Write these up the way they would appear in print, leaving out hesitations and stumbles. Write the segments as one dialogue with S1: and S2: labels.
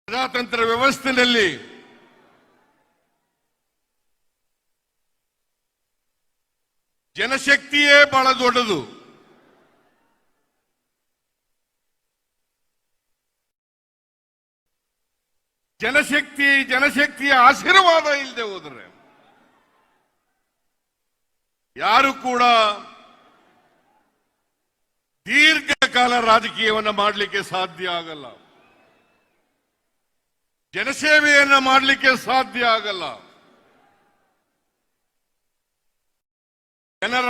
S1: ಪ್ರಜಾತಂತ್ರ ವ್ಯವಸ್ಥೆಯಲ್ಲಿ ಜನಶಕ್ತಿಯೇ ಬಹಳ ದೊಡ್ಡದು. ಜನಶಕ್ತಿಯ ಆಶೀರ್ವಾದ ಇಲ್ಲದೆ ಹೋದರೆ ಯಾರು ಕೂಡ ದೀರ್ಘಕಾಲ ರಾಜಕೀಯವನ್ನು ಮಾಡಲಿಕ್ಕೆ ಸಾಧ್ಯ ಆಗಲ್ಲ. ಜನಸೇವೆಯನ್ನ ಮಾಡಲಿಕ್ಕೆ ಸಾಧ್ಯ ಆಗಲ್ಲ. ಜನರ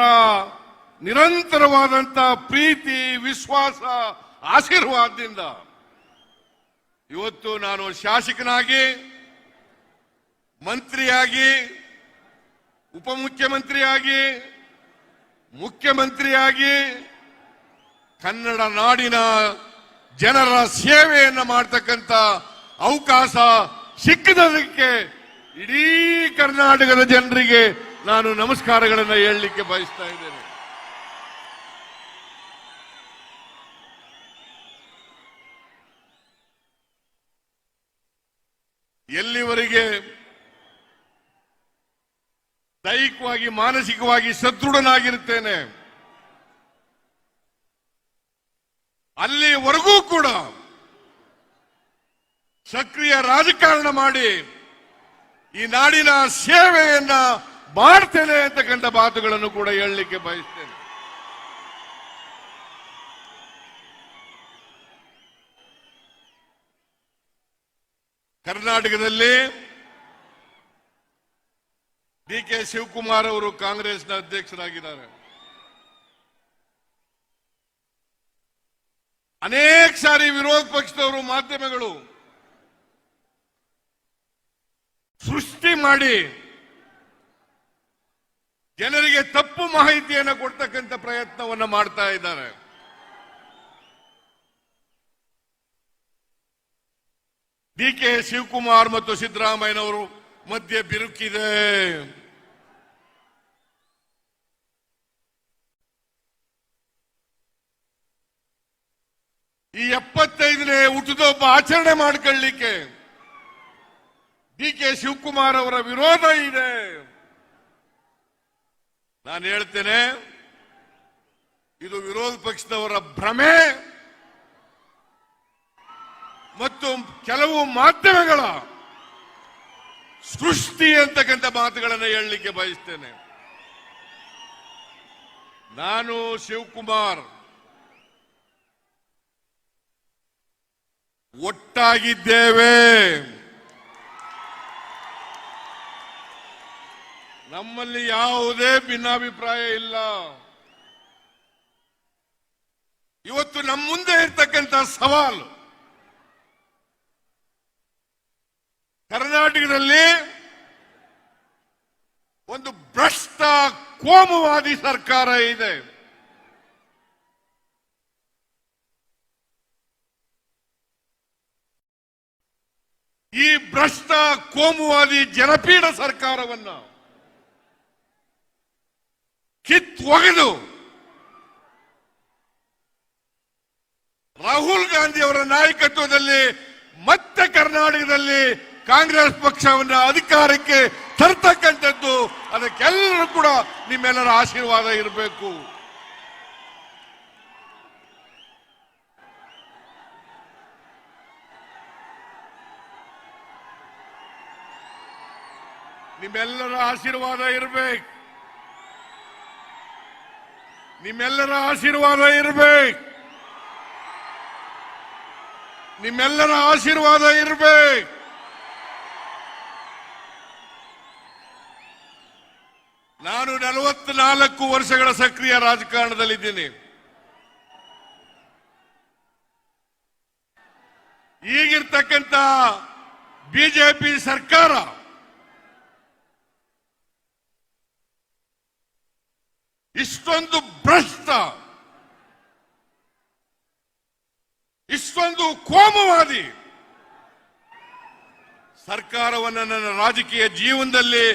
S1: ನಿರಂತರವಾದಂತ ಪ್ರೀತಿ, ವಿಶ್ವಾಸ, ಆಶೀರ್ವಾದದಿಂದ ಇವತ್ತು ನಾನು ಶಾಸಕನಾಗಿ, ಮಂತ್ರಿಯಾಗಿ, ಉಪಮುಖ್ಯಮಂತ್ರಿಯಾಗಿ, ಮುಖ್ಯಮಂತ್ರಿಯಾಗಿ ಕನ್ನಡ ನಾಡಿನ ಜನರ ಸೇವೆಯನ್ನು ಮಾಡತಕ್ಕಂಥ ಅವಕಾಶ ಸಿಕ್ಕಿದ್ದಕ್ಕೆ ಇಡೀ ಕರ್ನಾಟಕದ ಜನರಿಗೆ ನಾನು ನಮಸ್ಕಾರಗಳನ್ನು ಹೇಳಲಿಕ್ಕೆ ಬಯಸ್ತಾ ಇದ್ದೇನೆ. ಎಲ್ಲಿವರೆಗೆ ದೈಹಿಕವಾಗಿ, ಮಾನಸಿಕವಾಗಿ ಸದೃಢನಾಗಿರುತ್ತೇನೆ ಅಲ್ಲಿವರೆಗೂ ಕೂಡ ಸಕ್ರಿಯ ರಾಜಕಾರಣ ಮಾಡಿ ಈ ನಾಡಿನ ಸೇವೆಯನ್ನ ಮಾಡ್ತೇನೆ ಅಂತಕ್ಕಂಥ ಮಾತುಗಳನ್ನು ಕೂಡ ಹೇಳಲಿಕ್ಕೆ ಬಯಸ್ತೇನೆ. ಕರ್ನಾಟಕದಲ್ಲಿ ಡಿ.ಕೆ. ಶಿವಕುಮಾರ್ ಅವರು ಕಾಂಗ್ರೆಸ್ನ ಅಧ್ಯಕ್ಷರಾಗಿದ್ದಾರೆ. ಅನೇಕ ಸಾರಿ ವಿರೋಧ ಪಕ್ಷದವರು, ಮಾಧ್ಯಮಗಳು ಸೃಷ್ಟಿ ಮಾಡಿ ಜನರಿಗೆ ತಪ್ಪು ಮಾಹಿತಿಯನ್ನು ಕೊಡ್ತಕ್ಕಂಥ ಪ್ರಯತ್ನವನ್ನು ಮಾಡ್ತಾ ಇದ್ದಾರೆ. ಡಿ.ಕೆ. ಶಿವಕುಮಾರ್ ಮತ್ತು ಸಿದ್ದರಾಮಯ್ಯನವರು ಮಧ್ಯೆ ಬಿರುಕಿದೆ. ಈ 75ನೇ ಹುಟ್ಟುಹಬ್ಬ ಆಚರಣೆ ಮಾಡಿಕೊಳ್ಳಲಿಕ್ಕೆ ಡಿ.ಕೆ. ಶಿವಕುಮಾರ್ ಅವರ ವಿರೋಧ ಇದೆ. ನಾನು ಹೇಳ್ತೇನೆ, ಇದು ವಿರೋಧ ಪಕ್ಷದವರ ಭ್ರಮೆ ಮತ್ತು ಕೆಲವು ಮಾಧ್ಯಮಗಳ ಸೃಷ್ಟಿ ಅಂತಕ್ಕಂಥ ಮಾತುಗಳನ್ನು ಹೇಳಲಿಕ್ಕೆ ಬಯಸ್ತೇನೆ. ನಾನು ಶಿವಕುಮಾರ್ ಒಟ್ಟಾಗಿದ್ದೇವೆ. ನಮ್ಮಲ್ಲಿ ಯಾವುದೇ ಭಿನ್ನಾಭಿಪ್ರಾಯ ಇಲ್ಲ. ಇವತ್ತು ನಮ್ಮ ಮುಂದೆ ಇರ್ತಕ್ಕಂಥ ಸವಾಲು ಕರ್ನಾಟಕದಲ್ಲಿ ಒಂದು ಭ್ರಷ್ಟ ಕೋಮುವಾದಿ ಸರ್ಕಾರ ಇದೆ. ಈ ಭ್ರಷ್ಟ ಕೋಮುವಾದಿ ಜನಪೀಡ ಸರ್ಕಾರವನ್ನು ಕಿತ್ತೊಗೆದು ರಾಹುಲ್ ಗಾಂಧಿ ಅವರ ನಾಯಕತ್ವದಲ್ಲಿ ಮತ್ತೆ ಕರ್ನಾಟಕದಲ್ಲಿ ಕಾಂಗ್ರೆಸ್ ಪಕ್ಷವನ್ನು ಅಧಿಕಾರಕ್ಕೆ ತರ್ತಕ್ಕಂಥದ್ದು, ಅದಕ್ಕೆಲ್ಲರೂ ಕೂಡ ನಿಮ್ಮೆಲ್ಲರ ಆಶೀರ್ವಾದ ಇರಬೇಕು. ನಿಮ್ಮೆಲ್ಲರ ಆಶೀರ್ವಾದ ಇರಬೇಕು. ನಿಮ್ಮೆಲ್ಲರ ಆಶೀರ್ವಾದ ಇರಬೇಕು. ನಿಮ್ಮೆಲ್ಲರ ಆಶೀರ್ವಾದ ಇರಬೇಕು. ನಾನು 44 ವರ್ಷಗಳ ಸಕ್ರಿಯ ರಾಜಕಾರಣದಲ್ಲಿದ್ದೀನಿ. ಈಗಿರ್ತಕ್ಕಂಥ ಬಿಜೆಪಿ ಸರ್ಕಾರ ಇಷ್ಟೊಂದು ಭ್ರಷ್ಟ, ಇಷ್ಟೊಂದು ಕೋಮುವಾದಿ ಸರ್ಕಾರವನ್ನು ನನ್ನ ರಾಜಕೀಯ ಜೀವನದಲ್ಲಿ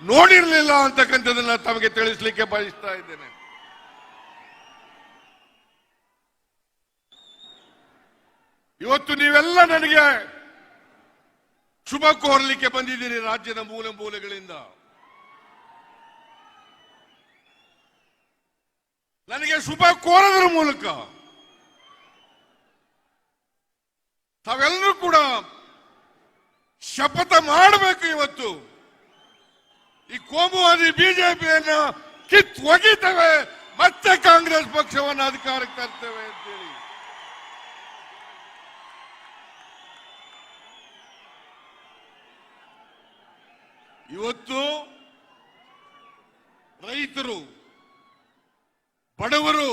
S1: ನೋಡಿರಲಿಲ್ಲ ಅಂತಕ್ಕಂಥದನ್ನ ತಮಗೆ ತಿಳಿಸಲಿಕ್ಕೆ ಬಯಸ್ತಾ ಇದ್ದೇನೆ. ಇವತ್ತು ನೀವೆಲ್ಲ ನನಗೆ ಶುಭ ಕೋರಲಿಕ್ಕೆ ಬಂದಿದ್ದೀನಿ ರಾಜ್ಯದ ಮೂಲೆ ಮೂಲೆಗಳಿಂದ. ನನಗೆ ಶುಭ ಕೋರೋದ್ರ ಮೂಲಕ ತಾವೆಲ್ಲರೂ ಕೂಡ ಶಪಥ ಮಾಡಬೇಕು. ಇವತ್ತು ಈ ಕೋಮುವಾದಿ ಬಿಜೆಪಿಯನ್ನು ಕಿತ್ತು ಒಗಿತೇವೆ, ಮತ್ತೆ ಕಾಂಗ್ರೆಸ್ ಪಕ್ಷವನ್ನು ಅಧಿಕಾರಕ್ಕೆ ತರ್ತೇವೆ ಅಂತೇಳಿ. ಇವತ್ತು ರೈತರು, ಬಡವರು,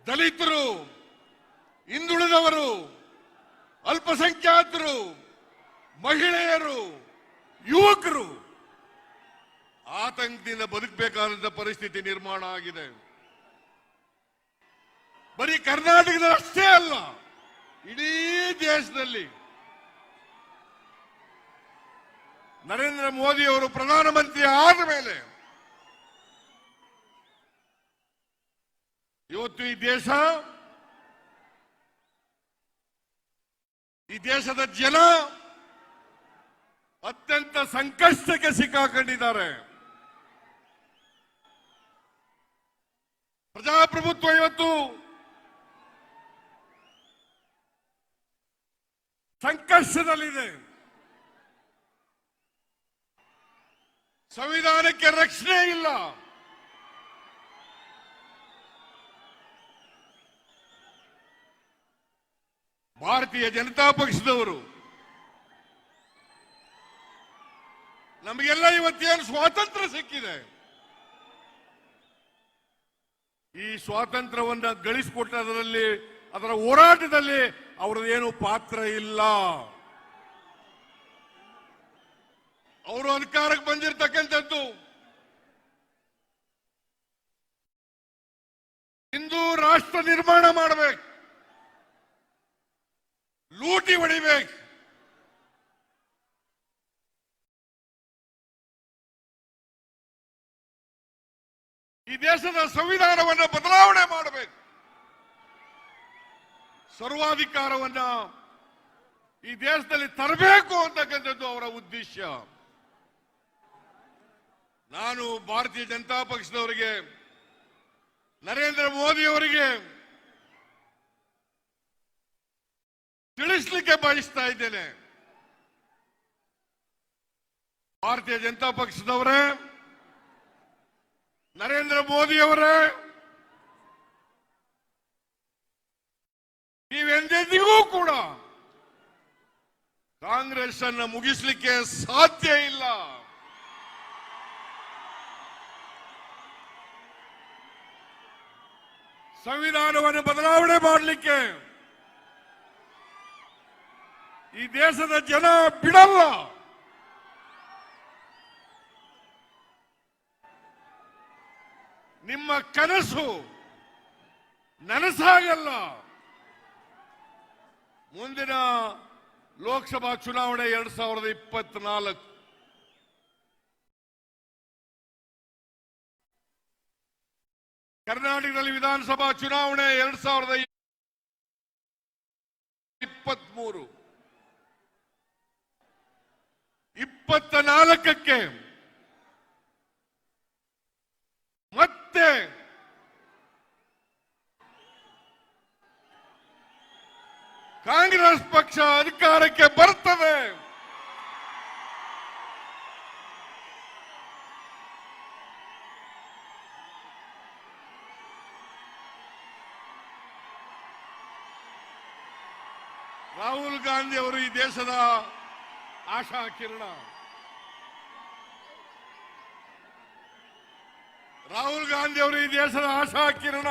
S1: ದಲಿತರು, ಹಿಂದುಳಿದವರು, ಅಲ್ಪಸಂಖ್ಯಾತರು, ಮಹಿಳೆಯರು, ಯುವಕರು ಆತಂಕದಿಂದ ಬದುಕಬೇಕಾದಂತ ಪರಿಸ್ಥಿತಿ ನಿರ್ಮಾಣ ಆಗಿದೆ. ಬರೀ ಕರ್ನಾಟಕದಲ್ಲಿ ಅಷ್ಟೇ ಅಲ್ಲ, ಇಡೀ ದೇಶದಲ್ಲಿ ನರೇಂದ್ರ ಮೋದಿ ಅವರು ಪ್ರಧಾನಮಂತ್ರಿ ಆದ ಮೇಲೆ ಇವತ್ತು ಈ ದೇಶದ ಜನ ಅತ್ಯಂತ ಸಂಕಷ್ಟಕ್ಕೆ ಸಿಕ್ಕಾಕೊಂಡಿದ್ದಾರೆ. ಪ್ರಜಾಪ್ರಭುತ್ವ ಇವತ್ತು ಸಂಕಷ್ಟದಲ್ಲಿದೆ. ಸಂವಿಧಾನಕ್ಕೆ ರಕ್ಷಣೆ ಇಲ್ಲ. ಭಾರತೀಯ ಜನತಾ ಪಕ್ಷದವರು ನಮಗೆಲ್ಲ ಇವತ್ತೇನು ಸ್ವಾತಂತ್ರ್ಯ ಸಿಕ್ಕಿದೆ, ಈ ಸ್ವಾತಂತ್ರ್ಯವನ್ನ ಗಳಿಸಿಕೊಟ್ಟದರಲ್ಲಿ, ಅದರ ಹೋರಾಟದಲ್ಲಿ ಅವರದೇನು ಪಾತ್ರ ಇಲ್ಲ. ಅವರು ಅಧಿಕಾರಕ್ಕೆ ಬಂದಿರತಕ್ಕಂಥದ್ದು ಹಿಂದೂ ರಾಷ್ಟ್ರ ನಿರ್ಮಾಣ ಮಾಡಬೇಕು, ಲೂಟಿ ಹೊಡಿಬೇಕು. ಈ ದೇಶದ ಸಂವಿಧಾನವನ್ನು ಬದಲಾವಣೆ ಮಾಡಬೇಕು, ಸರ್ವಾಧಿಕಾರವನ್ನ ಈ ದೇಶದಲ್ಲಿ ತರಬೇಕು ಅಂತಕ್ಕಂಥದ್ದು ಅವರ ಉದ್ದೇಶ. ನಾನು ಭಾರತೀಯ ಜನತಾ ಪಕ್ಷದವರಿಗೆ, ನರೇಂದ್ರ ಮೋದಿ ಅವರಿಗೆ ತಿಳಿಸಲಿಕ್ಕೆ ಬಯಸ್ತಾ ಇದ್ದೇನೆ. ಭಾರತೀಯ ಜನತಾ ಪಕ್ಷದವರೇ, ನರೇಂದ್ರ ಮೋದಿ ಅವರೇ, ನೀವೆಂದೆಂದಿಗೂ ಕೂಡ ಕಾಂಗ್ರೆಸ್ ಅನ್ನು ಮುಗಿಸಲಿಕ್ಕೆ ಸಾಧ್ಯ ಇಲ್ಲ. ಸಂವಿಧಾನವನ್ನು ಬದಲಾವಣೆ ಮಾಡಲಿಕ್ಕೆ ಈ ದೇಶದ ಜನ ಬಿಡಲ್ಲ. ನಿಮ್ಮ ಕನಸು ನನಸಾಗಲ್ಲ. ಮುಂದಿನ ಲೋಕಸಭಾ ಚುನಾವಣೆ 2024, ಕರ್ನಾಟಕದಲ್ಲಿ ವಿಧಾನಸಭಾ ಚುನಾವಣೆ 2023, 24ಕ್ಕೆ ಮತ್ತೆ ಕಾಂಗ್ರೆಸ್ ಪಕ್ಷ ಅಧಿಕಾರಕ್ಕೆ ಬರ್ತದೆ. ರಾಹುಲ್ ಗಾಂಧಿ ಅವರು ಈ ದೇಶದ ಆಶಾ ಕಿರಣ. ರಾಹುಲ್ ಗಾಂಧಿ ಅವರು ಈ ದೇಶದ ಆಶಾ ಕಿರಣ.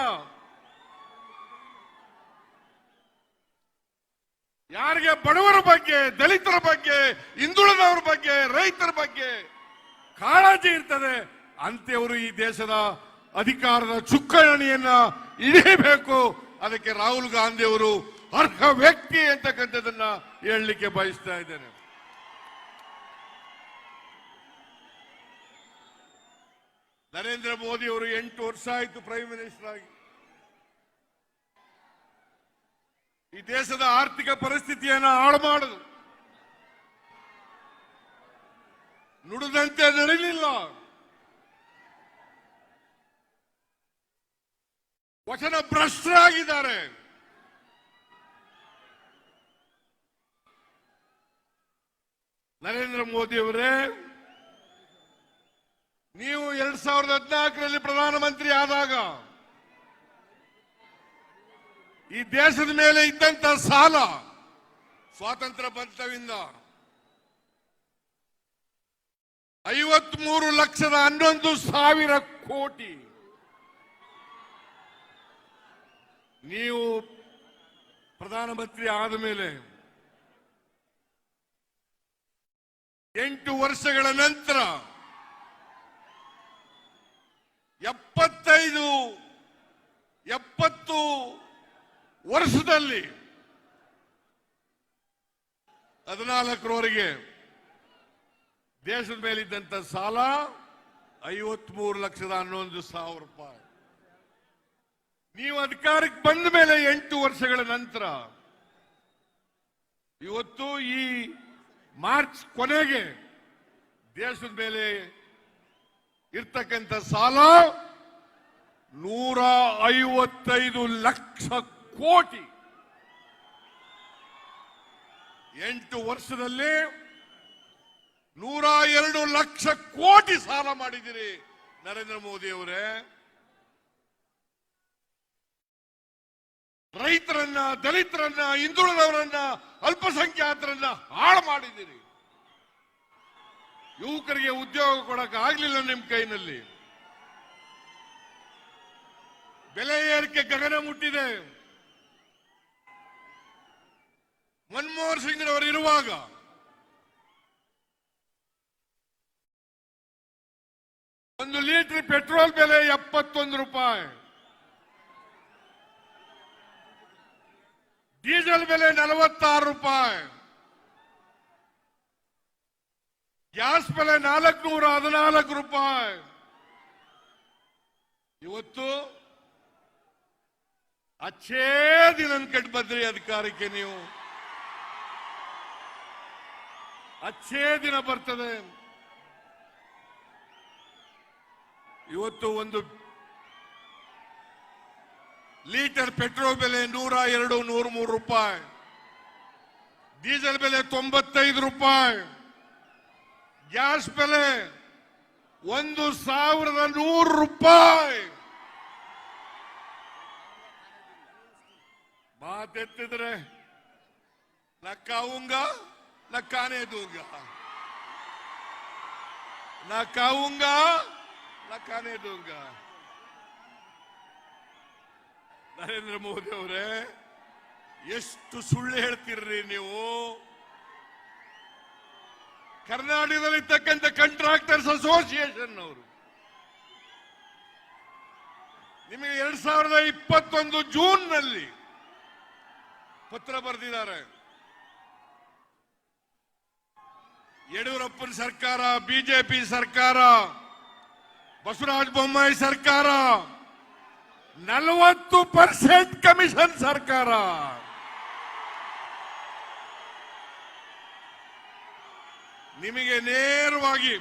S1: ಯಾರಿಗೆ ಬಡವರ ಬಗ್ಗೆ, ದಲಿತರ ಬಗ್ಗೆ, ಹಿಂದುಳಿದವರ ಬಗ್ಗೆ, ರೈತರ ಬಗ್ಗೆ ಕಾಳಜಿ ಇರ್ತದೆ ಅಂತವರು ಈ ದೇಶದ ಅಧಿಕಾರದ ಚುಕ್ಕಾಣಿಯನ್ನ ಹಿಡಿಯಬೇಕು. ಅದಕ್ಕೆ ರಾಹುಲ್ ಗಾಂಧಿ ಅವರು ಅರ್ಹ ವ್ಯಕ್ತಿ ಅಂತಕ್ಕಂಥದನ್ನ ಹೇಳಲಿಕ್ಕೆ ಬಯಸ್ತಾ ಇದ್ದೇನೆ. ನರೇಂದ್ರ ಮೋದಿ ಅವರು 8 ವರ್ಷ ಆಯಿತು ಪ್ರೈಮ್ ಮಿನಿಸ್ಟರ್ ಆಗಿ. ಈ ದೇಶದ ಆರ್ಥಿಕ ಪರಿಸ್ಥಿತಿಯನ್ನು ಹಾಳು ಮಾಡುದು, ನುಡಿದಂತೆ ನಡೆಯಲಿಲ್ಲ. ವಚನ ಭ್ರಷ್ಟರಾಗಿದ್ದಾರೆ. ನರೇಂದ್ರ ಮೋದಿ ಅವರೇ, ನೀವು 2014ರಲ್ಲಿ ಪ್ರಧಾನಮಂತ್ರಿ ಆದಾಗ ಈ ದೇಶದ ಮೇಲೆ ಇದ್ದಂತ ಸಾಲ ಸ್ವಾತಂತ್ರ್ಯ ಬಂತವಿಂದ 53,11,000 ಕೋಟಿ ನೀವು ಪ್ರಧಾನಮಂತ್ರಿ ಆದ ಮೇಲೆ 8 ವರ್ಷಗಳ ನಂತರ 70 ವರ್ಷದಲ್ಲಿ 14ರವರೆಗೆ ದೇಶದ ಮೇಲಿದ್ದಂತ ಸಾಲ 53,11,000 ರೂಪಾಯಿ. ನೀವು ಅಧಿಕಾರಕ್ಕೆ ಬಂದ ಮೇಲೆ 8 ವರ್ಷಗಳ ನಂತರ ಇವತ್ತು ಈ ಮಾರ್ಚ್ ಕೊನೆಗೆ ದೇಶದ ಮೇಲೆ ಇರ್ತಕ್ಕಂಥ ಸಾಲ 155 ಲಕ್ಷ ಕೋಟಿ. 8 ವರ್ಷದಲ್ಲಿ 102 ಲಕ್ಷ ಕೋಟಿ ಸಾಲ ಮಾಡಿದಿರಿ ನರೇಂದ್ರ ಮೋದಿ ಅವರೇ. ರೈತರನ್ನ, ದಲಿತರನ್ನ, ಹಿಂದುಳಿದವರನ್ನ, ಅಲ್ಪಸಂಖ್ಯಾತರನ್ನ ಹಾಳು ಮಾಡಿದಿರಿ. ಯುವಕರಿಗೆ ಉದ್ಯೋಗ ಕೊಡಕ್ಕೆ ಆಗ್ಲಿಲ್ಲ ನಿಮ್ಮ ಕೈನಲ್ಲಿ. ಬೆಲೆ ಏರಿಕೆ ಗಗನ ಮುಟ್ಟಿದೆ. ಮನಮೋಹನ್ ಸಿಂಗ್ ಅವರು ಇರುವಾಗ ಒಂದು ಲೀಟರ್ ಪೆಟ್ರೋಲ್ ಬೆಲೆ 71 ರೂಪಾಯಿ, ಡೀಸೆಲ್ ಬೆಲೆ 46 ರೂಪಾಯಿ, ಗ್ಯಾಸ್ ಬೆಲೆ 414 ರೂಪಾಯಿ. ಇವತ್ತು ಅಚ್ಚೇ ದಿನ ಕಟ್ ಬಂದ್ರಿ ಅಧಿಕಾರಕ್ಕೆ. ನೀವು ಅಚ್ಚೇ ದಿನ ಬರ್ತದೆ. ಇವತ್ತು ಒಂದು ಲೀಟರ್ ಪೆಟ್ರೋಲ್ ಬೆಲೆ 102, 103 ರೂಪಾಯಿ, ಡೀಸೆಲ್ ಬೆಲೆ 95 ರೂಪಾಯಿ, ಗ್ಯಾಸ್ ಬೆಲೆ 1,100 ರೂಪಾಯಿ. ಮಾತೆತ್ತಿದ್ರೆ ನಕ್ಕಾವುಂಗಾ ನಕ್ಕಾನೇ ದೂಂಗಾ, ನಕ್ಕಾವುಂಗಾ ನಕ್ಕಾನೇ ದೂಂಗಾ. ನರೇಂದ್ರ ಮೋದಿ ಅವರೇ, ಎಷ್ಟು ಸುಳ್ಳು ಹೇಳ್ತೀರ್ರಿ ನೀವು. ಕರ್ನಾಟಕದಲ್ಲಿರ್ತಕ್ಕಂಥ ಕಾಂಟ್ರಾಕ್ಟರ್ಸ್ ಅಸೋಸಿಯೇಷನ್ ಅವರು ನಿಮಗೆ 2021 ಜೂನ್ನಲ್ಲಿ ಪತ್ರ ಬರೆದಿದ್ದಾರೆ. ಯಡಿಯೂರಪ್ಪನ ಸರ್ಕಾರ, ಬಿಜೆಪಿ ಸರ್ಕಾರ, ಬಸವರಾಜ ಬೊಮ್ಮಾಯಿ ಸರ್ಕಾರ 40% ಕಮಿಷನ್ ಸರ್ಕಾರ. ನಿಮಗೆ ನೇರವಾಗಿ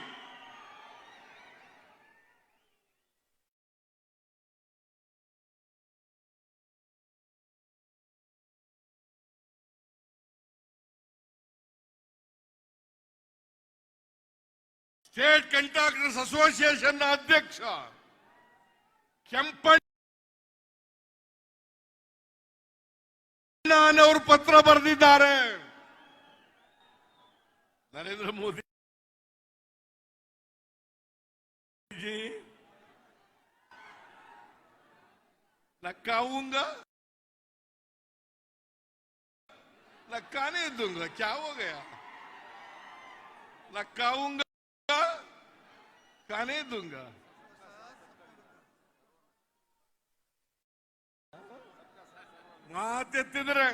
S1: ಸ್ಟೇಟ್ ಕಾಂಟ್ರಾಕ್ಟರ್ಸ್ ಅಸೋಸಿಯೇಷನ್ ಅಧ್ಯಕ್ಷ ಕೆಂಪಣ್ಣನವರು ಪತ್ರ ಬರೆದಿದ್ದಾರೆ. ನರೇಂದ್ರ ಮೋದಿ जी नक्काऊंगा नक्काने दूंगा, क्या हो गया? नक्काऊंगा काने दूंगा. ಮಾತೆತ್ತಿದ್ರೆ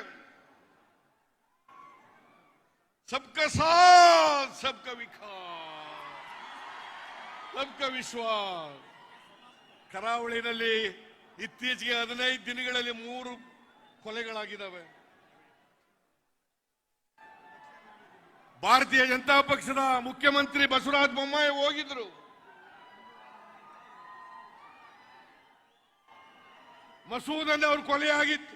S1: सबका साथ सबका विकास सबका विश्वास. ಕರಾವಳಿನಲ್ಲಿ ಇತ್ತೀಚೆಗೆ 15 ದಿನಗಳಲ್ಲಿ 3 ಕೊಲೆಗಳಾಗಿದ್ದಾವೆ. ಭಾರತೀಯ ಜನತಾ ಪಕ್ಷದ ಮುಖ್ಯಮಂತ್ರಿ ಬಸವರಾಜ ಬೊಮ್ಮಾಯಿ ಹೋಗಿದ್ರು. ಮಸೂದ್ ಅನ್ನ ಅವ್ರ ಕೊಲೆ ಆಗಿತ್ತು.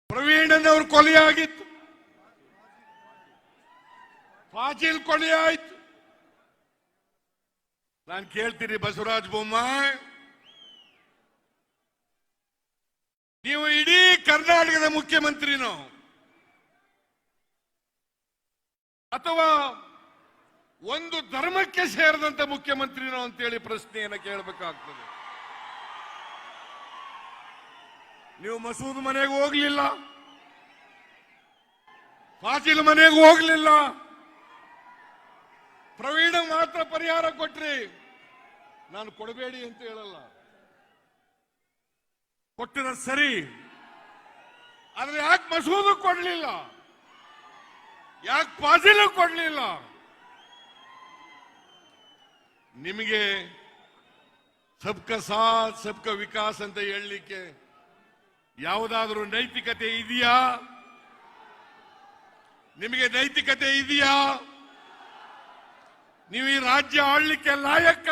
S1: ಪ್ರವೀಣ್ ಅನ್ನ ಅವ್ರ ಕೊಲೆ ಆಗಿತ್ತು. ಫಾಜಿಲ್ ಕೊಲೆ ಆಯ್ತು. ನಾನು ಕೇಳ್ತೀನಿ ಬಸವರಾಜ ಬೊಮ್ಮಾಯಿ, ನೀವು ಇಡೀ ಕರ್ನಾಟಕದ ಮುಖ್ಯಮಂತ್ರಿನೋ ಅಥವಾ ಒಂದು ಧರ್ಮಕ್ಕೆ ಸೇರಿದಂತ ಮುಖ್ಯಮಂತ್ರಿನೋ ಅಂತೇಳಿ ಪ್ರಶ್ನೆಯನ್ನು ಕೇಳಬೇಕಾಗ್ತದೆ. ನೀವು ಮಸೂದ್ ಮನೆಗೆ ಹೋಗ್ಲಿಲ್ಲ, ಫಾಜಿಲ್ ಮನೆಗೆ ಹೋಗ್ಲಿಲ್ಲ, ಪ್ರವೀಣ ಮಾತ್ರ ಪರಿಹಾರ ಕೊಟ್ರಿ. ನಾನು ಕೊಡಬೇಡಿ ಅಂತ ಹೇಳಲ್ಲ, ಕೊಟ್ಟಿರ ಸರಿ. ಆದ್ರೆ ಯಾಕೆ ಮಸೂದ್ ಕೊಡ್ಲಿಲ್ಲ, ಯಾಕೆ ಫಾಜಿಲ್ ಕೊಡ್ಲಿಲ್ಲ? ನಿಮಗೆ ಸಬ್ಕಾ ಸಾಥ್ ಸಬ್ಕಾ ವಿಕಾಸ್ ಅಂತ ಹೇಳಲಿಕ್ಕೆ ಯಾವುದಾದ್ರೂ ನೈತಿಕತೆ ಇದೆಯಾ? ನಿಮಗೆ ನೈತಿಕತೆ ಇದೆಯಾ? ನೀವು ಈ ರಾಜ್ಯ ಆಳ್ಲಿಕ್ಕೆ ಲಾಯಕ?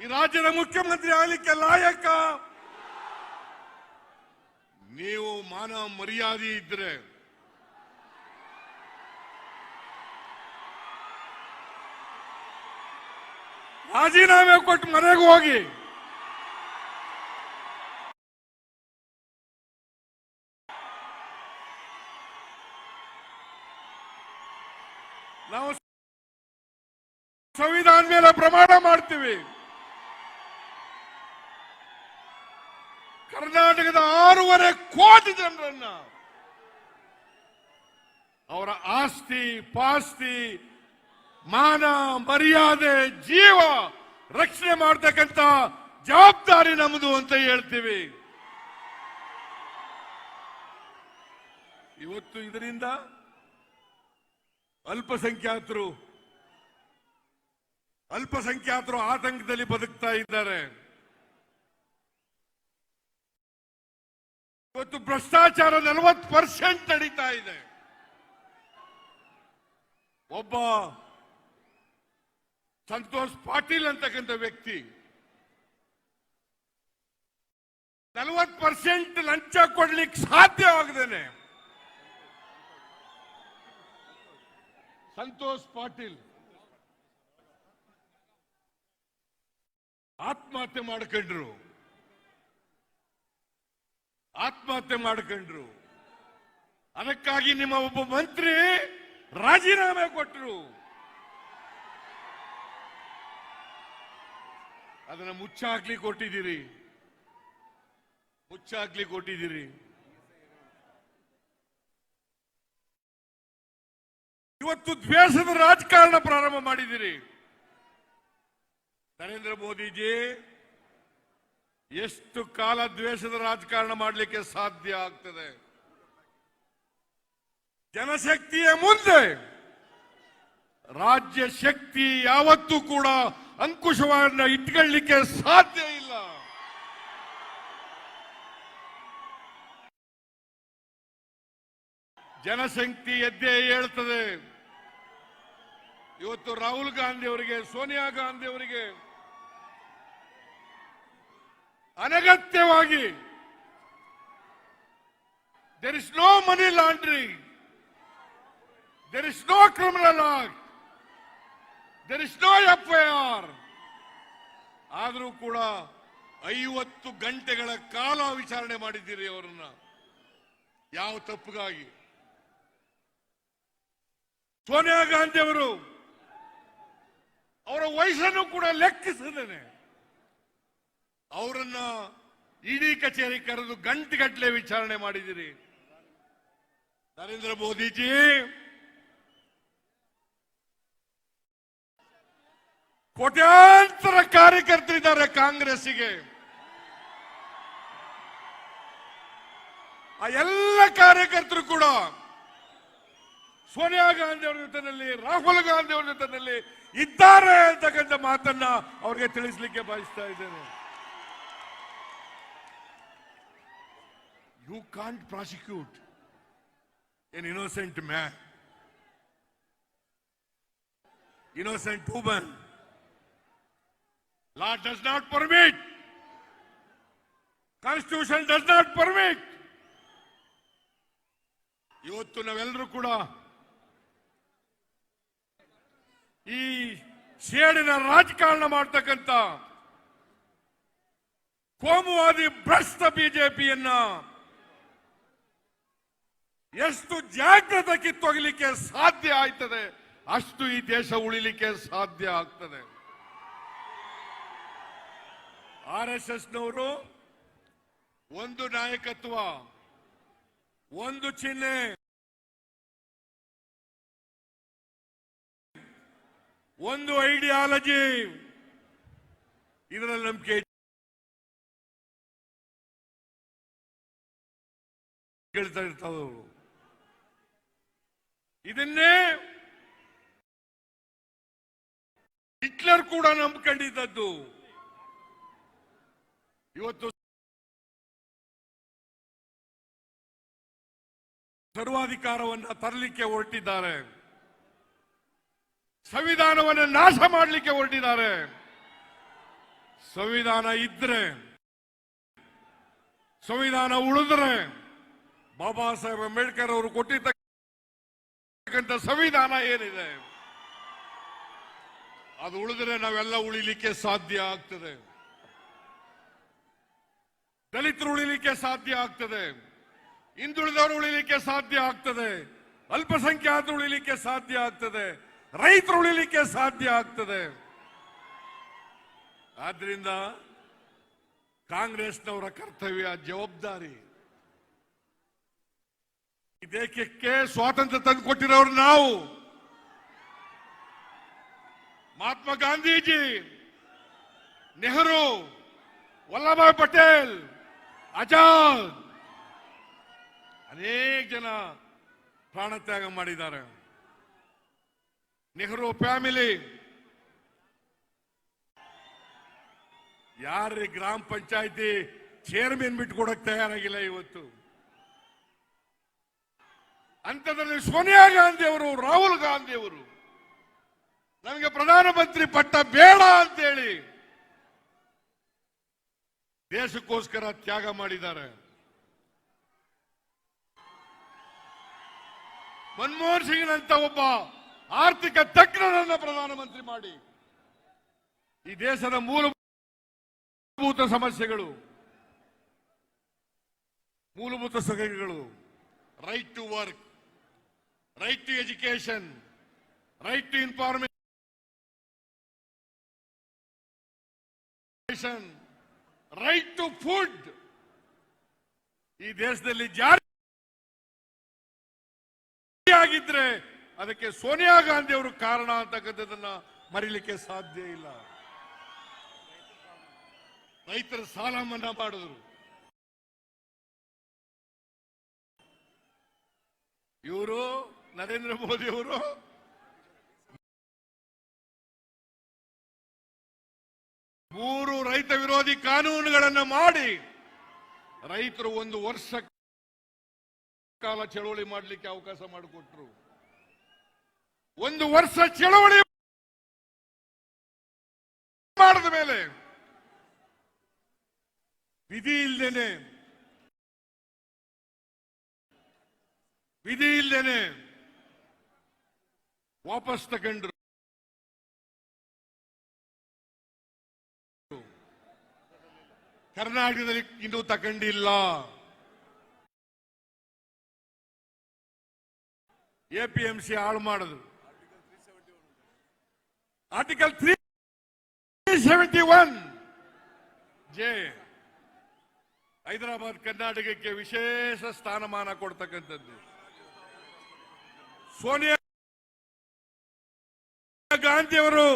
S1: ಈ ರಾಜ್ಯದ ಮುಖ್ಯಮಂತ್ರಿ ಆಗಲಿಕ್ಕೆ ಲಾಯಕ? ನೀವು ಮಾನ ಮರ್ಯಾದೆ ಇದ್ರೆ ರಾಜೀನಾಮೆ ಕೊಟ್ಟು ಮನೆಗೆ ಹೋಗಿ. ನಾವು ಸಂವಿಧಾನ ಮೇಲೆ ಪ್ರಮಾಣ ಮಾಡ್ತೀವಿ. ಕರ್ನಾಟಕದ 6.5 ಕೋಟಿ ಜನರನ್ನ ಅವರ ಆಸ್ತಿ ಪಾಸ್ತಿ ಮಾನ ಮರ್ಯಾದೆ ಜೀವ ರಕ್ಷಣೆ ಮಾಡತಕ್ಕಂತ ಜವಾಬ್ದಾರಿ ನಮ್ಮದು ಅಂತ ಹೇಳ್ತೀವಿ. ಇವತ್ತು ಇದರಿಂದ ಅಲ್ಪಸಂಖ್ಯಾತರು ಆತಂಕದಲ್ಲಿ ಬದುಕ್ತಾ ಇದ್ದಾರೆ. ಇವತ್ತು ಭ್ರಷ್ಟಾಚಾರ 40% ನಡೀತಾ ಇದೆ. ಒಬ್ಬ ಸಂತೋಷ್ ಪಾಟೀಲ್ ಅಂತಕ್ಕಂಥ ವ್ಯಕ್ತಿ 40% ಲಂಚ ಕೊಡ್ಲಿಕ್ಕೆ ಸಾಧ್ಯವಾಗದೇನೆ ಸಂತೋಷ್ ಪಾಟೀಲ್ ಆತ್ಮಹತ್ಯೆ ಮಾಡ್ಕೊಂಡ್ರು. ಅದಕ್ಕಾಗಿ ನಿಮ್ಮ ಒಬ್ಬ ಮಂತ್ರಿ ರಾಜೀನಾಮೆ ಕೊಟ್ಟರು. ಅದನ್ನ ಮುಚ್ಚಾಕ್ಲಿ ಕೊಟ್ಟಿದ್ದೀರಿ. ಇವತ್ತು ದ್ವೇಷದ ರಾಜಕಾರಣ ಪ್ರಾರಂಭ ಮಾಡಿದ್ದೀರಿ. ನರೇಂದ್ರ ಮೋದಿಜಿ ಎಷ್ಟು ಕಾಲ ದ್ವೇಷದ ರಾಜಕಾರಣ ಮಾಡಲಿಕ್ಕೆ ಸಾಧ್ಯ ಆಗ್ತದೆ? ಜನಶಕ್ತಿಯ ಮುಂದೆ ರಾಜ್ಯ ಶಕ್ತಿ ಯಾವತ್ತೂ ಕೂಡ ಅಂಕುಶವನ್ನ ಇಟ್ಕೊಳ್ಳಲಿಕ್ಕೆ ಸಾಧ್ಯ ಇಲ್ಲ. ಜನಶಕ್ತಿ ಎದ್ದೇ ಹೇಳ್ತದೆ. ಇವತ್ತು ರಾಹುಲ್ ಗಾಂಧಿ ಅವರಿಗೆ, ಸೋನಿಯಾ ಗಾಂಧಿ ಅವರಿಗೆ ಅನಗತ್ಯವಾಗಿ there is no money laundering, there is no criminal act, there is no FIR. ಆದರೂ ಕೂಡ 50 ಗಂಟೆಗಳ ಕಾಲ ವಿಚಾರಣೆ ಮಾಡಿದ್ದೀರಿ ಅವರನ್ನ. ಯಾವ ತಪ್ಪಿಗಾಗಿ? ಸೋನಿಯಾ ಗಾಂಧಿ ಅವರು ಅವರ ವಯಸ್ಸನ್ನು ಕೂಡ ಲೆಕ್ಕಿಸದೇನೆ ಅವರನ್ನ ಇಡಿ ಕಚೇರಿ ಕರೆದು ಗಂಟೆಗಟ್ಟಲೆ ವಿಚಾರಣೆ ಮಾಡಿದಿರಿ. ನರೇಂದ್ರ ಮೋದಿಜಿ ಕೋಟ್ಯಾಂತರ ಕಾರ್ಯಕರ್ತರಿದ್ದಾರೆ ಕಾಂಗ್ರೆಸ್ಸಿಗೆ. ಆ ಎಲ್ಲ ಕಾರ್ಯಕರ್ತರು ಕೂಡ ಸೋನಿಯಾ ಗಾಂಧಿ ಅವರ ಜೊತೆಯಲ್ಲಿ, ರಾಹುಲ್ ಗಾಂಧಿ ಅವರ ಜೊತೆಯಲ್ಲಿ ಇದ್ದಾರೆ ಅಂತಕ್ಕಂಥ ಮಾತನ್ನ ಅವರಿಗೆ ತಿಳಿಸಲಿಕ್ಕೆ ಬಯಸ್ತಾ ಇದ್ದೇನೆ. You can't prosecute an innocent man, innocent woman. Law does not permit. Constitution does not permit. ಇವತ್ತು ನಾವೆಲ್ಲರೂ ಕೂಡ ಈ ಸೇಡಿನ ರಾಜಕಾರಣ ಮಾಡ್ತಕ್ಕಂಥ ಕೋಮುವಾದಿ ಭ್ರಷ್ಟ ಬಿಜೆಪಿಯನ್ನ ಎಷ್ಟು ಜಾಗೃತ ಕಿತ್ತೊಗಲಿಕ್ಕೆ ಸಾಧ್ಯ ಆಯ್ತದೆ ಅಷ್ಟು ಈ ದೇಶ ಉಳಿಲಿಕ್ಕೆ ಸಾಧ್ಯ ಆಗ್ತದೆ. RSSನವರು ಒಂದು ನಾಯಕತ್ವ, ಒಂದು ಚಿಹ್ನೆ, ಒಂದು ಐಡಿಯಾಲಜಿ, ಇದರಲ್ಲಿ ನಂಬಿಕೆ ಹೇಳ್ತಾ ಇರ್ತಾವರು. ಇದನ್ನೇ ಹಿಟ್ಲರ್ ಕೂಡ ನಂಬಿಕೊಂಡಿದ್ದದ್ದು. ಇವತ್ತು ಸರ್ವಾಧಿಕಾರವನ್ನು ತರಲಿಕ್ಕೆ ಹೊರಟಿದ್ದಾರೆ, ಸಂವಿಧಾನವನ್ನು ನಾಶ ಮಾಡಲಿಕ್ಕೆ ಹೊರಟಿದ್ದಾರೆ. ಸಂವಿಧಾನ ಇದ್ರೆ, ಸಂವಿಧಾನ ಉಳಿದ್ರೆ, ಬಾಬಾ ಸಾಹೇಬ್ ಅಂಬೇಡ್ಕರ್ ಅವರು ಕೊಟ್ಟಿರ್ತಕ್ಕಂಥ ಸಂವಿಧಾನ ಏನಿದೆ ಅದು ಉಳಿದ್ರೆ ನಾವೆಲ್ಲ ಉಳಿಲಿಕ್ಕೆ ಸಾಧ್ಯ ಆಗ್ತದೆ. ದಲಿತರು ಉಳಿಲಿಕ್ಕೆ ಸಾಧ್ಯ ಆಗ್ತದೆ, ಹಿಂದುಳಿದವರು ಉಳಿಲಿಕ್ಕೆ ಸಾಧ್ಯ ಆಗ್ತದೆ, ಅಲ್ಪಸಂಖ್ಯಾತರು ಉಳಿಲಿಕ್ಕೆ ಸಾಧ್ಯ ಆಗ್ತದೆ, ರೈತರು ಉಳಿಲಿಕ್ಕೆ ಸಾಧ್ಯ ಆಗ್ತದೆ. ಆದ್ರಿಂದ ಕಾಂಗ್ರೆಸ್ನವರ ಕರ್ತವ್ಯ, ಜವಾಬ್ದಾರಿ, ಈ ದೇಶಕ್ಕೆ ಸ್ವಾತಂತ್ರ್ಯ ತಂದುಕೊಟ್ಟಿರೋರು ನಾವು. ಮಹಾತ್ಮ ಗಾಂಧೀಜಿ, ನೆಹರು, ವಲ್ಲಭಾಯ್ ಪಟೇಲ್, ಆಜಾದ್ ಅನೇಕ ಜನ ಪ್ರಾಣತ್ಯಾಗ ಮಾಡಿದ್ದಾರೆ. ನೆಹರು ಫ್ಯಾಮಿಲಿ ಯಾರ್ರಿ ಗ್ರಾಮ ಪಂಚಾಯತಿ ಚೇರ್ಮನ್ ಬಿಟ್ಕೊಡಕ್ ತಯಾರಾಗಿಲ್ಲ ಇವತ್ತು. ಅಂಥದ್ರಲ್ಲಿ ಸೋನಿಯಾ ಗಾಂಧಿ ಅವರು, ರಾಹುಲ್ ಗಾಂಧಿ ಅವರು ನಮಗೆ ಪ್ರಧಾನಮಂತ್ರಿ ಪಟ್ಟ ಬೇಡ ಅಂತೇಳಿ ದೇಶಕ್ಕೋಸ್ಕರ ತ್ಯಾಗ ಮಾಡಿದ್ದಾರೆ. ಮನಮೋಹನ್ ಸಿಂಗ್ನಂತ ಒಬ್ಬ ಆರ್ಥಿಕ ತಜ್ಞರನ್ನ ಪ್ರಧಾನಮಂತ್ರಿ ಮಾಡಿ ಈ ದೇಶದ ಮೂಲಭೂತ ಸಮಸ್ಯೆಗಳು, right to work, right to education, right to information, right to food ಈ ದೇಶದಲ್ಲಿ ಜಾರಿ ಆಗಿದ್ರೆ ಅದಕ್ಕೆ ಸೋನಿಯಾ ಗಾಂಧಿ ಅವರು ಕಾರಣ ಅಂತಕ್ಕಂಥದ್ದನ್ನ ಮರಿಲಿಕ್ಕೆ ಸಾಧ್ಯ ಇಲ್ಲ. ರೈತರ ಸಾಲ ಮನ್ನಾ ಮಾಡಿದ್ರು. ಇವರು ನರೇಂದ್ರ ಮೋದಿ ಅವರು ಮೂರು ರೈತ ವಿರೋಧಿ ಕಾನೂನುಗಳನ್ನು ಮಾಡಿ ರೈತರು ಒಂದು ವರ್ಷ ಕಾಲ ಚಳವಳಿ ಮಾಡಲಿಕ್ಕೆ ಅವಕಾಶ ಮಾಡಿಕೊಟ್ರು. ಒಂದು ವರ್ಷ ಚಳವಳಿ ಮಾಡಿದ ಮೇಲೆ ವಿಧಿ ಇಲ್ದೇನೆ ವಾಪಸ್ ತಗೊಂಡ್ರು. ಕರ್ನಾಟಕದಲ್ಲಿ ಇನ್ನೂ ತಗೊಂಡಿಲ್ಲ. APMC ಹಾಳು ಮಾಡಿದ್ರು. ಆರ್ಟಿಕಲ್ 371 ಜೆ ಹೈದರಾಬಾದ್ ಕರ್ನಾಟಕಕ್ಕೆ ವಿಶೇಷ ಸ್ಥಾನಮಾನ ಕೊಡ್ತಕ್ಕಂಥದ್ದು. ಸೋನಿಯಾ ಗಾಂಧಿ ಅವರು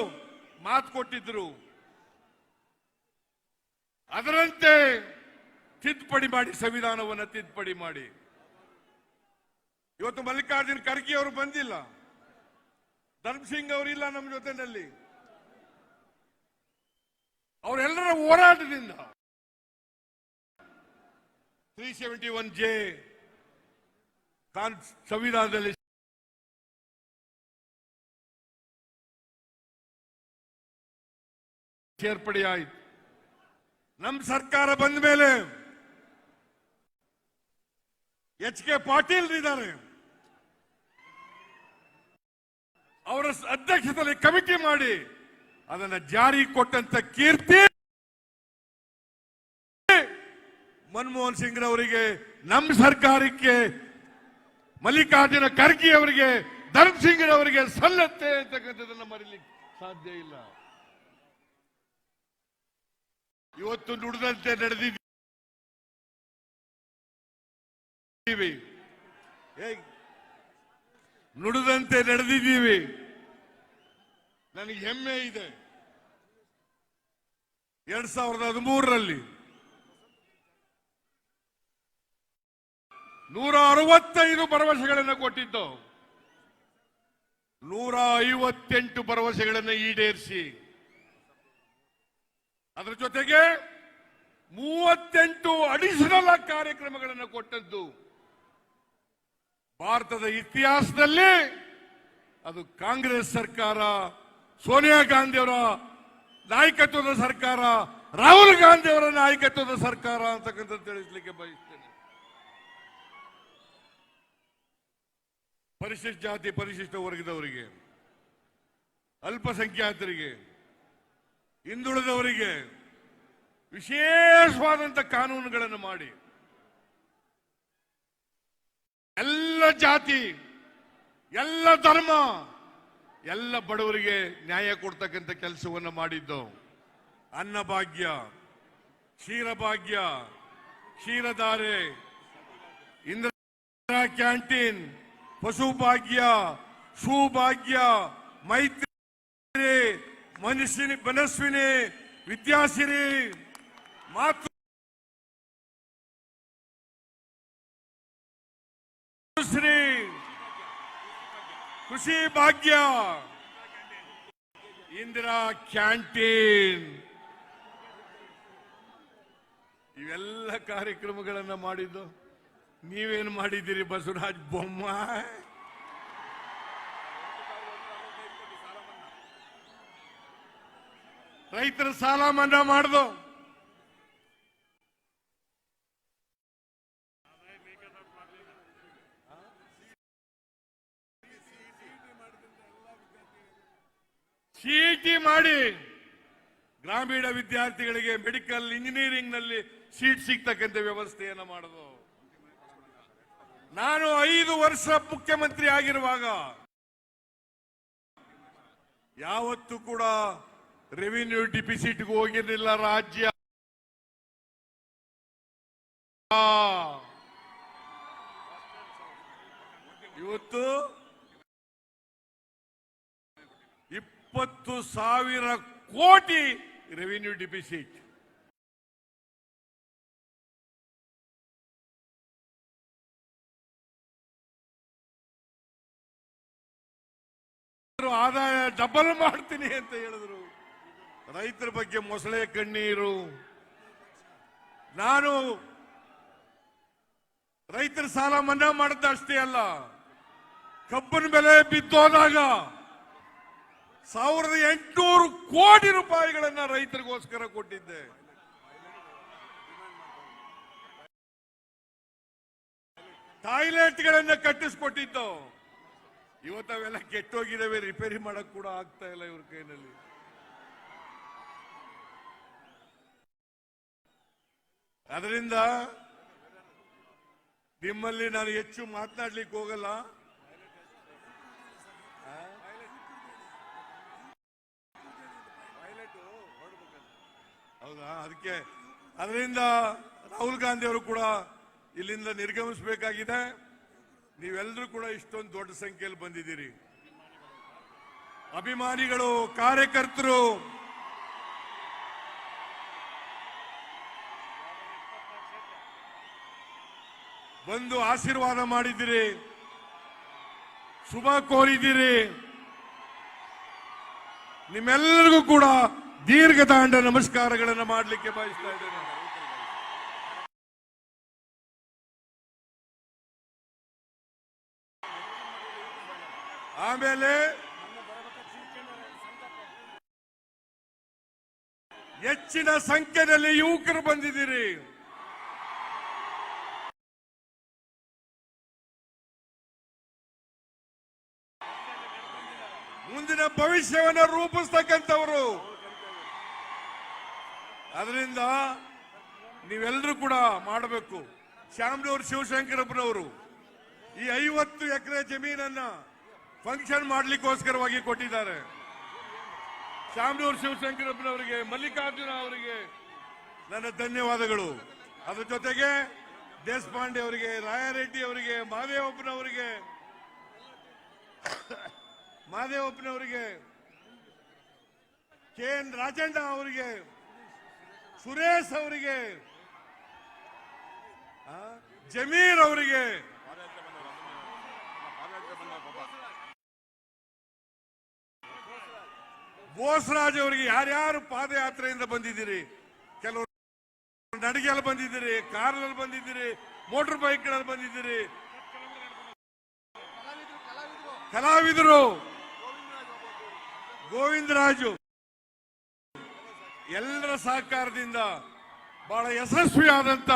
S1: ಮಾತು ಕೊಟ್ಟಿದ್ರು, ಅದರಂತೆ ತಿದ್ದುಪಡಿ ಮಾಡಿ, ಸಂವಿಧಾನವನ್ನು ತಿದ್ದುಪಡಿ ಮಾಡಿ. ಇವತ್ತು ಮಲ್ಲಿಕಾರ್ಜುನ್ ಖರ್ಗೆ ಅವರು ಬಂದಿಲ್ಲ, ಧರ್ಮಸಿಂಗ್ ಅವರಿಲ್ಲ ನಮ್ಮ ಜೊತೆಯಲ್ಲಿ. ಅವರೆಲ್ಲರ ಹೋರಾಟದಿಂದ 371J ಸಂವಿಧಾನದಲ್ಲಿ ಸೇರ್ಪಡೆಯಾಯಿತು. ನಮ್ಮ ಸರ್ಕಾರ ಬಂದ ಮೇಲೆ ಎಚ್ ಕೆ ಪಾಟೀಲ್ ಇದ್ದಾರೆ, ಅವರ ಅಧ್ಯಕ್ಷತೆಯಲ್ಲಿ ಕಮಿಟಿ ಮಾಡಿ ಅದನ್ನ ಜಾರಿ ಕೊಟ್ಟಂತ ಕೀರ್ತಿ ಮನಮೋಹನ್ ಸಿಂಗ್ ಅವರಿಗೆ, ನಮ್ಮ ಸರ್ಕಾರಕ್ಕೆ, ಮಲ್ಲಿಕಾರ್ಜುನ ಖರ್ಗೆ ಅವರಿಗೆ, ಧರ್ಮ್ ಸಿಂಗ್ ಅವರಿಗೆ ಸಲ್ಲತ್ತೆ ಅಂತಕ್ಕಂಥದ್ದನ್ನ ಮರೀಲಿಕ್ಕೆ ಸಾಧ್ಯ ಇಲ್ಲ. ಇವತ್ತು ನುಡಿದಂತೆ ನಡೆದಿದ್ದೀವಿ, ನುಡಿದಂತೆ ನಡೆದಿದ್ದೀವಿ. ನನಗೆ ಹೆಮ್ಮೆ ಇದೆ. 2013ರಲ್ಲಿ 165 ಭರವಸೆಗಳನ್ನು ಕೊಟ್ಟಿದ್ದು, 158 ಭರವಸೆಗಳನ್ನು ಈಡೇರಿಸಿ, ಅದರ ಜೊತೆಗೆ 38 ಅಡಿಷನಲ್ ಕಾರ್ಯಕ್ರಮಗಳನ್ನು ಕೊಟ್ಟದ್ದು. ಭಾರತದ ಇತಿಹಾಸದಲ್ಲಿ ಅದು ಕಾಂಗ್ರೆಸ್ ಸರ್ಕಾರ, ಸೋನಿಯಾ ಗಾಂಧಿ ಅವರ ನಾಯಕತ್ವದ ಸರ್ಕಾರ, ರಾಹುಲ್ ಗಾಂಧಿ ಅವರ ನಾಯಕತ್ವದ ಸರ್ಕಾರ ಅಂತಕ್ಕಂಥದ್ದು ತಿಳಿಸಲಿಕ್ಕೆ ಬಯಸ್ತೇನೆ. ಪರಿಶಿಷ್ಟ ಜಾತಿ ಪರಿಶಿಷ್ಟ ವರ್ಗದವರಿಗೆ, ಅಲ್ಪಸಂಖ್ಯಾತರಿಗೆ, ಹಿಂದುಳಿದವರಿಗೆ ವಿಶೇಷವಾದಂತ ಕಾನೂನುಗಳನ್ನು ಮಾಡಿ ಎಲ್ಲ ಜಾತಿ, ಎಲ್ಲ ಧರ್ಮ, ಎಲ್ಲ ಬಡವರಿಗೆ ನ್ಯಾಯ ಕೊಡ್ತಕ್ಕಂಥ ಕೆಲಸವನ್ನು ಮಾಡಿದ್ದು. ಅನ್ನಭಾಗ್ಯ, ಕ್ಷೀರಭಾಗ್ಯ, ಕ್ಷೀರಧಾರೆ, ಇಂದಿರಾ ಕ್ಯಾಂಟೀನ್, ಪಶುಭಾಗ್ಯ, ಸೂಭಾಗ್ಯ, ಮೈತ್ರಿ, ಮನಸ್ವಿನಿ, ವಿದ್ಯಾಸಿರಿ, ಮಾತೃಶ್ರೀ, ಕೃಷಿ ಭಾಗ್ಯ, ಇಂದಿರಾ ಕ್ಯಾಂಟೀನ್, ಇವೆಲ್ಲ ಕಾರ್ಯಕ್ರಮಗಳನ್ನ ಮಾಡಿದ್ದು ನೀವೇನು ಮಾಡಿದ್ದೀರಿ ಬಸವರಾಜ ಬೊಮ್ಮಾಯಿ? ರೈತರ ಸಾಲ ಮನ್ನಾ ಮಾಡ್ದು, ಸಿಇಟಿ ಮಾಡಿ ಗ್ರಾಮೀಣ ವಿದ್ಯಾರ್ಥಿಗಳಿಗೆ ಮೆಡಿಕಲ್ ಇಂಜಿನಿಯರಿಂಗ್ ನಲ್ಲಿ ಸೀಟ್ ಸಿಗ್ತಕ್ಕಂಥ ವ್ಯವಸ್ಥೆಯನ್ನು ಮಾಡೋದು. ನಾನು 5 ವರ್ಷ ಮುಖ್ಯಮಂತ್ರಿ ಆಗಿರುವಾಗ ಯಾವತ್ತೂ ಕೂಡ ರೆವಿನ್ಯೂ ಡಿಫಿಸಿಟ್ಗೆ ಹೋಗಿರಲಿಲ್ಲ ರಾಜ್ಯ. ಇವತ್ತು 20,000 ಕೋಟಿ ರೆವಿನ್ಯೂ ಡಿಫಿಸಿಟ್. ಆದಾಯ ಡಬಲ್ ಮಾಡ್ತೀನಿ ಅಂತ ಹೇಳಿದ್ರು. ರೈತರ ಬಗ್ಗೆ ಮೊಸಳೆ ಕಣ್ಣೀರು. ನಾನು ರೈತರ ಸಾಲ ಮನ್ನಾ ಮಾಡಿದ್ದಷ್ಟೇ ಅಲ್ಲ, ಕಬ್ಬಿನ ಬೆಲೆ ಬಿದ್ದೋದಾಗ 1,800 ಕೋಟಿ ರೂಪಾಯಿಗಳನ್ನ ರೈತರಿಗೋಸ್ಕರ ಕೊಟ್ಟಿದ್ದೆ. ಟಾಯ್ಲೆಟ್ಗಳನ್ನ ಕಟ್ಟಿಸ್ಕೊಟ್ಟಿದ್ದು. ಇವತ್ತು ಅವೆಲ್ಲ ಕೆಟ್ಟೋಗಿದ್ದಾವೆ, ರಿಪೇರಿ ಮಾಡಕ್ ಕೂಡ ಆಗ್ತಾ ಇಲ್ಲ ಇವ್ರ ಕೈನಲ್ಲಿ. ಅದರಿಂದ ನಿಮ್ಮಲ್ಲಿ ನಾನು ಹೆಚ್ಚು ಮಾತನಾಡ್ಲಿಕ್ಕೆ ಹೋಗಲ್ಲ. ಹೌದಾ? ಅದರಿಂದ ರಾಹುಲ್ ಗಾಂಧಿ ಅವರು ಕೂಡ ಇಲ್ಲಿಂದ ನಿರ್ಗಮಿಸಬೇಕಾಗಿದೆ. ನೀವೆಲ್ಲರೂ ಕೂಡ ಇಷ್ಟೊಂದು ದೊಡ್ಡ ಸಂಖ್ಯೆಯಲ್ಲಿ ಬಂದಿದ್ದೀರಿ. ಅಭಿಮಾನಿಗಳು, ಕಾರ್ಯಕರ್ತರು, ಬಂದು ಆಶೀರ್ವಾದ ಮಾಡಿದ್ದೀರಿ, ಶುಭ ಕೋರಿದ್ದೀರಿ. ನಿಮ್ಮೆಲ್ಲರಿಗೂ ಕೂಡ ದೀರ್ಘದಾಂಡ ನಮಸ್ಕಾರಗಳನ್ನು ಮಾಡಲಿಕ್ಕೆ ಬಯಸ್ತಾ ಇದ್ದೇನೆ. ಆಮೇಲೆ ಹೆಚ್ಚಿನ ಸಂಖ್ಯೆಯಲ್ಲಿ ಯುವಕರು ಬಂದಿದ್ದೀರಿ. ಮುಂದಿನ ಭವಿಷ್ಯವನ್ನು ರೂಪಿಸ್ತಕ್ಕಂಥವರು. ಅದರಿಂದ ನೀವೆಲ್ಲರೂ ಕೂಡ ಮಾಡಬೇಕು. ಶ್ಯಾಮನೂರು ಶಿವಶಂಕರಪ್ಪನವರು ಈ 50 ಎಕರೆ ಜಮೀನನ್ನ ಫಂಕ್ಷನ್ ಮಾಡ್ಲಿಕ್ಕೋಸ್ಕರವಾಗಿ ಕೊಟ್ಟಿದ್ದಾರೆ. ಶ್ಯಾಮನೂರು ಶಿವಶಂಕರಪ್ಪನವರಿಗೆ, ಮಲ್ಲಿಕಾರ್ಜುನ ಅವರಿಗೆ ನನ್ನ ಧನ್ಯವಾದಗಳು. ಅದರ ಜೊತೆಗೆ ದೇಶಪಾಂಡೆ ಅವರಿಗೆ, ರಾಯರೆಡ್ಡಿ ಅವರಿಗೆ, ಮಾದೇವಪ್ಪನವರಿಗೆ, KN ರಾಜಣ್ಣ ಅವರಿಗೆ, ಸುರೇಶ್ ಅವರಿಗೆ, ಜಮೀರ್ ಅವರಿಗೆ, ಬೋಸರಾಜ್ ಅವರಿಗೆ, ಯಾರ್ಯಾರು ಪಾದಯಾತ್ರೆಯಿಂದ ಬಂದಿದ್ದೀರಿ, ಕೆಲವರು ನಡಿಗೆಯಲ್ಲಿ ಬಂದಿದ್ದೀರಿ, ಕಾರ್ನಲ್ಲಿ ಬಂದಿದ್ದೀರಿ, ಮೋಟರ್ ಬೈಕ್ಗಳಲ್ಲಿ ಬಂದಿದ್ದೀರಿ, ಕಲಾವಿದರು, ಗೋವಿಂದರಾಜು, ಎಲ್ಲರ ಸಹಕಾರದಿಂದ ಬಹಳ ಯಶಸ್ವಿಯಾದಂತ